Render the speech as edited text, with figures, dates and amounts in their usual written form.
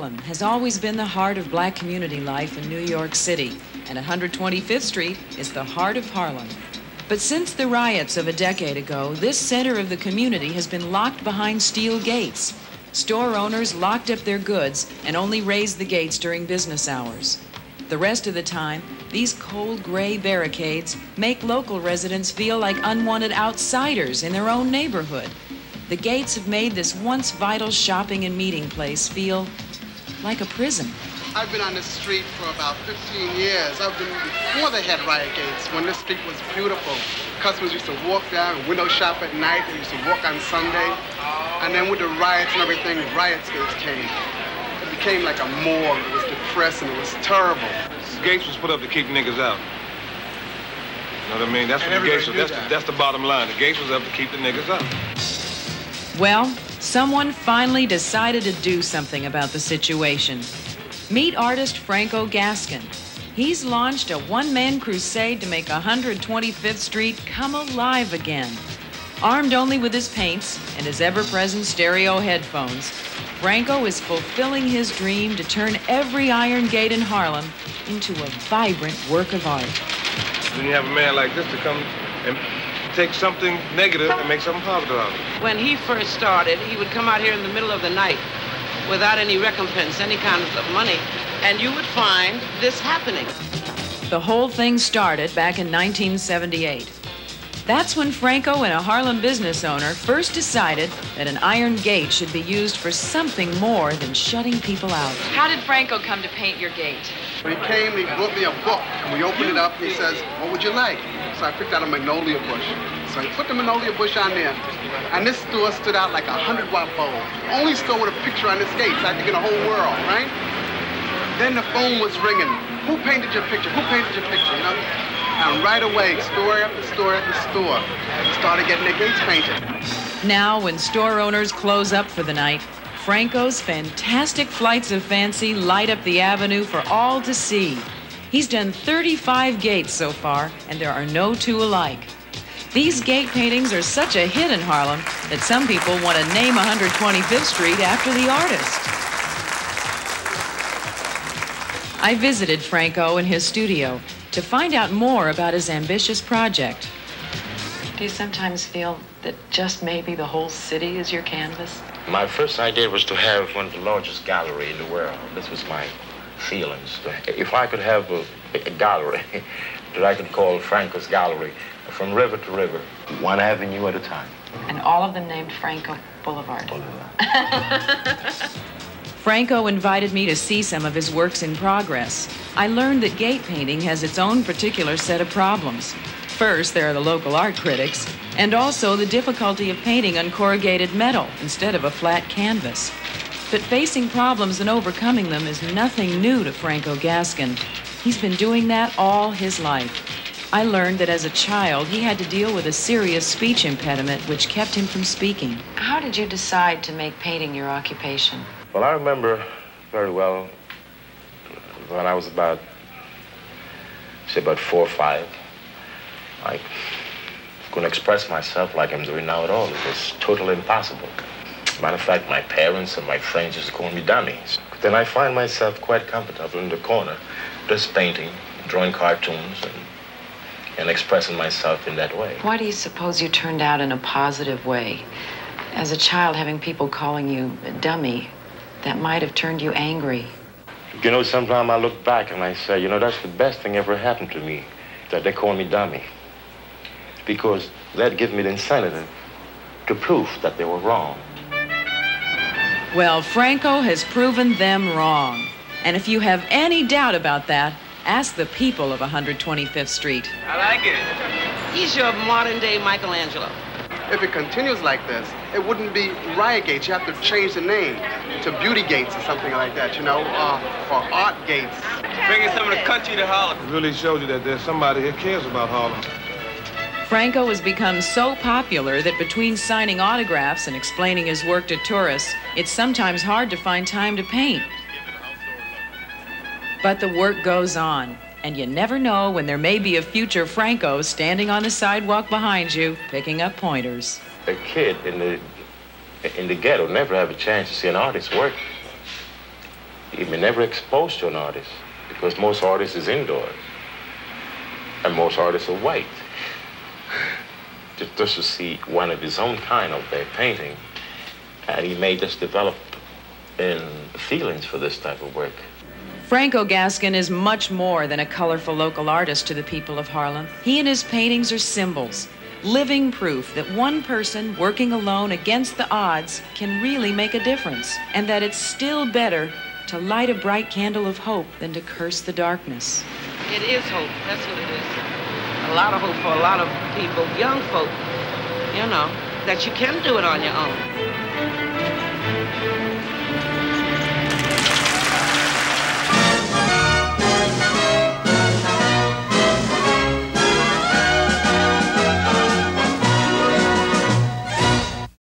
Harlem has always been the heart of black community life in New York City, and 125th Street is the heart of Harlem. But since the riots of a decade ago, this center of the community has been locked behind steel gates. Store owners locked up their goods and only raised the gates during business hours. The rest of the time, these cold gray barricades make local residents feel like unwanted outsiders in their own neighborhood. The gates have made this once vital shopping and meeting place feel like a prison. I've been on this street for about 15 years. I've been before they had riot gates, when this street was beautiful. Customers used to walk down and window shop at night. They used to walk on Sunday. And then with the riots and everything, riot gates came. It became like a morgue. It was depressing. It was terrible. Gates was put up to keep niggas out. You know what I mean? That's what the gates was. That's the bottom line. The gates was up to keep the niggas out. Well, someone finally decided to do something about the situation. Meet artist Franco Gaskin. He's launched a one-man crusade to make 125th Street come alive again. Armed only with his paints and his ever-present stereo headphones, Franco is fulfilling his dream to turn every iron gate in Harlem into a vibrant work of art. When you have a man like this to come and take something negative and make something positive out of it. When he first started, he would come out here in the middle of the night without any recompense, any kind of money, and you would find this happening. The whole thing started back in 1978. That's when Franco and a Harlem business owner first decided that an iron gate should be used for something more than shutting people out. How did Franco come to paint your gate? When he came, he brought me a book, and we opened it up, and he says, "What would you like?" So I picked out a magnolia bush. So he put the magnolia bush on there, and this store stood out like a 100-watt bulb. Only store with a picture on this gate, so I think in the whole world, right? Then the phone was ringing. Who painted your picture? Who painted your picture, you know? And right away, store after store after store started getting their gates painted. Now, when store owners close up for the night, Franco's fantastic flights of fancy light up the avenue for all to see. He's done 35 gates so far, and there are no two alike. These gate paintings are such a hit in Harlem that some people want to name 125th Street after the artist. I visited Franco in his studio to find out more about his ambitious project. Do you sometimes feel that just maybe the whole city is your canvas? My first idea was to have one of the largest gallery in the world. This was my feelings. If I could have a gallery that I could call Franco's Gallery, from river to river, one avenue at a time. And all of them named Franco Boulevard. Franco invited me to see some of his works in progress. I learned that gate painting has its own particular set of problems. First, there are the local art critics, and also the difficulty of painting on corrugated metal instead of a flat canvas. But facing problems and overcoming them is nothing new to Franco Gaskin. He's been doing that all his life. I learned that as a child, he had to deal with a serious speech impediment which kept him from speaking. How did you decide to make painting your occupation? Well, I remember very well when I was about 4 or 5. I couldn't express myself like I'm doing now at all. It was totally impossible. Matter of fact, my parents and my friends used to call me dummies. Then I find myself quite comfortable in the corner, just painting, drawing cartoons, and expressing myself in that way. Why do you suppose you turned out in a positive way? As a child, having people calling you a dummy, that might have turned you angry. You know, sometimes I look back and I say, you know, that's the best thing ever happened to me, that they call me dummy. Because that gives me the incentive to prove that they were wrong. Well, Franco has proven them wrong. And if you have any doubt about that, ask the people of 125th Street. I like it. He's your modern-day Michelangelo. If it continues like this, it wouldn't be riot gates. You have to change the name to beauty gates or something like that, you know, or art gates. Bringing some of the country to Harlem. It really shows you that there's somebody here cares about Harlem. Franco has become so popular that between signing autographs and explaining his work to tourists, it's sometimes hard to find time to paint. But the work goes on, and you never know when there may be a future Franco standing on the sidewalk behind you, picking up pointers. A kid in the ghetto never have a chance to see an artist's work. he may never expose to an artist because most artists is indoors. And most artists are white. Just to see one of his own kind of their painting. And he may just develop in feelings for this type of work. Franco Gaskin is much more than a colorful local artist to the people of Harlem. He and his paintings are symbols, living proof that one person working alone against the odds can really make a difference, and that it's still better to light a bright candle of hope than to curse the darkness. It is hope, that's what it is. A lot of hope for a lot of people, young folk, you know, that you can do it on your own.